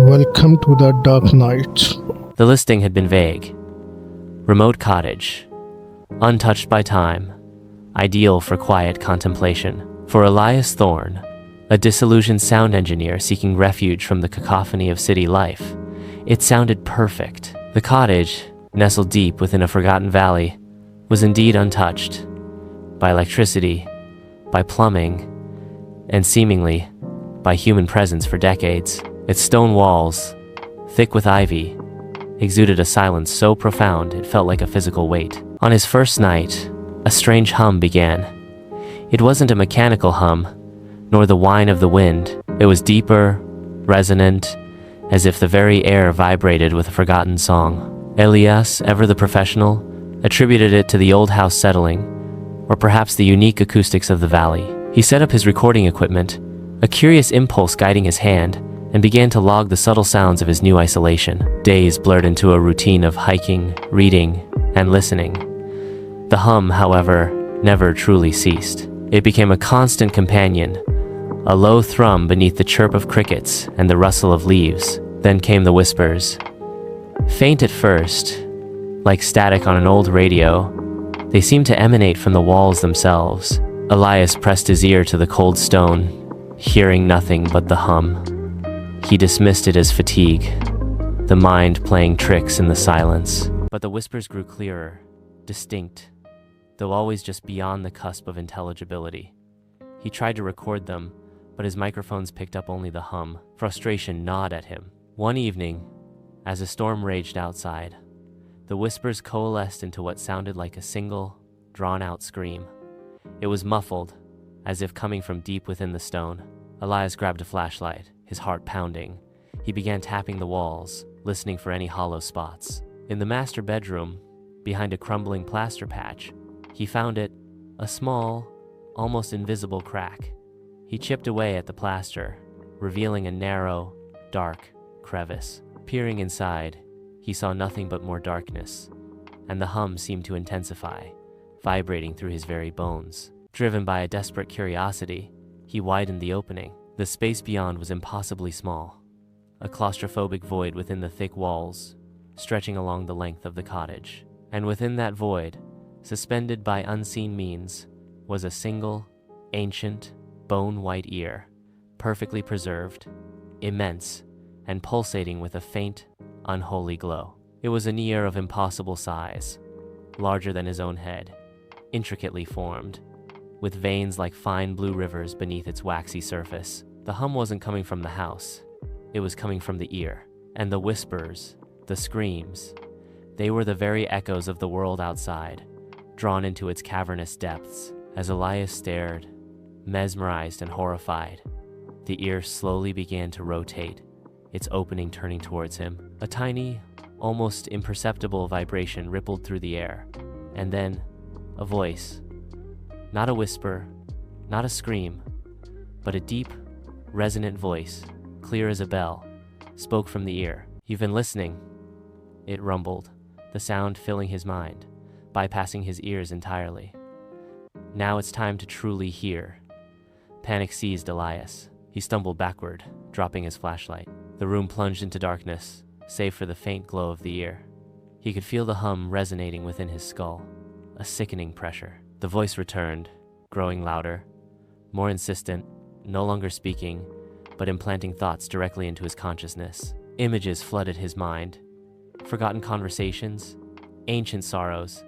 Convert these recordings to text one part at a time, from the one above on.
Welcome to the dark night. The listing had been vague. Remote cottage, untouched by time, ideal for quiet contemplation. For Elias Thorne, a disillusioned sound engineer seeking refuge from the cacophony of city life, it sounded perfect. The cottage, nestled deep within a forgotten valley, was indeed untouched by electricity, by plumbing, and seemingly by human presence for decades. Its stone walls, thick with ivy, exuded a silence so profound it felt like a physical weight. On his first night, a strange hum began. It wasn't a mechanical hum, nor the whine of the wind. It was deeper, resonant, as if the very air vibrated with a forgotten song. Elias, ever the professional, attributed it to the old house settling, or perhaps the unique acoustics of the valley. He set up his recording equipment, a curious impulse guiding his hand, and began to log the subtle sounds of his new isolation. Days blurred into a routine of hiking, reading, and listening. The hum, however, never truly ceased. It became a constant companion, a low thrum beneath the chirp of crickets and the rustle of leaves. Then came the whispers. Faint at first, like static on an old radio, they seemed to emanate from the walls themselves. Elias pressed his ear to the cold stone, hearing nothing but the hum. He dismissed it as fatigue, the mind playing tricks in the silence. But the whispers grew clearer, distinct, though always just beyond the cusp of intelligibility. He tried to record them, but his microphones picked up only the hum. Frustration gnawed at him. One evening, as a storm raged outside, the whispers coalesced into what sounded like a single, drawn-out scream. It was muffled, as if coming from deep within the stone. Elias grabbed a flashlight, his heart pounding. He began tapping the walls, listening for any hollow spots. In the master bedroom, behind a crumbling plaster patch, he found it, a small, almost invisible crack. He chipped away at the plaster, revealing a narrow, dark crevice. Peering inside, he saw nothing but more darkness, and the hum seemed to intensify, vibrating through his very bones. Driven by a desperate curiosity, he widened the opening. The space beyond was impossibly small, a claustrophobic void within the thick walls, stretching along the length of the cottage. And within that void, suspended by unseen means, was a single, ancient, bone-white ear, perfectly preserved, immense, and pulsating with a faint, unholy glow. It was an ear of impossible size, larger than his own head, intricately formed, with veins like fine blue rivers beneath its waxy surface. The hum wasn't coming from the house, it was coming from the ear. And the whispers, the screams, they were the very echoes of the world outside, drawn into its cavernous depths. As Elias stared, mesmerized and horrified, the ear slowly began to rotate, its opening turning towards him. A tiny, almost imperceptible vibration rippled through the air, and then a voice. Not a whisper, not a scream, but a deep, resonant voice, clear as a bell, spoke from the ear. "You've been listening," it rumbled, the sound filling his mind, bypassing his ears entirely. "Now it's time to truly hear." Panic seized Elias. He stumbled backward, dropping his flashlight. The room plunged into darkness, save for the faint glow of the ear. He could feel the hum resonating within his skull, a sickening pressure. The voice returned, growing louder, more insistent, no longer speaking, but implanting thoughts directly into his consciousness. Images flooded his mind, forgotten conversations, ancient sorrows,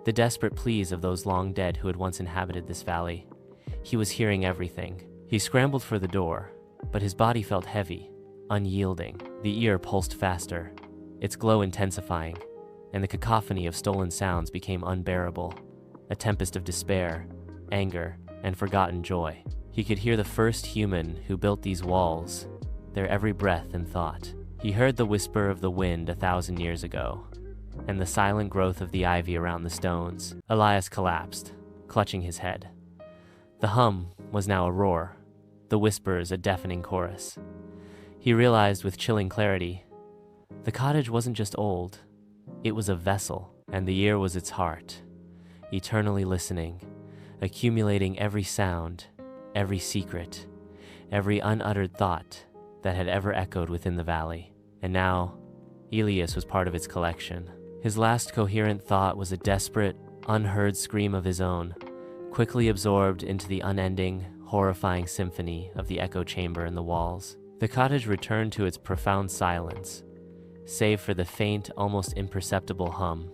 the desperate pleas of those long dead who had once inhabited this valley. He was hearing everything. He scrambled for the door, but his body felt heavy, unyielding. The ear pulsed faster, its glow intensifying, and the cacophony of stolen sounds became unbearable, a tempest of despair, anger, and forgotten joy. He could hear the first human who built these walls, their every breath and thought. He heard the whisper of the wind 1,000 years ago, and the silent growth of the ivy around the stones. Elias collapsed, clutching his head. The hum was now a roar, the whispers a deafening chorus. He realized with chilling clarity, the cottage wasn't just old, it was a vessel, and the ear was its heart, eternally listening, accumulating every sound, every secret, every unuttered thought that had ever echoed within the valley. And now, Elias was part of its collection. His last coherent thought was a desperate, unheard scream of his own, quickly absorbed into the unending, horrifying symphony of the echo chamber in the walls. The cottage returned to its profound silence, save for the faint, almost imperceptible hum,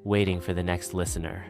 waiting for the next listener.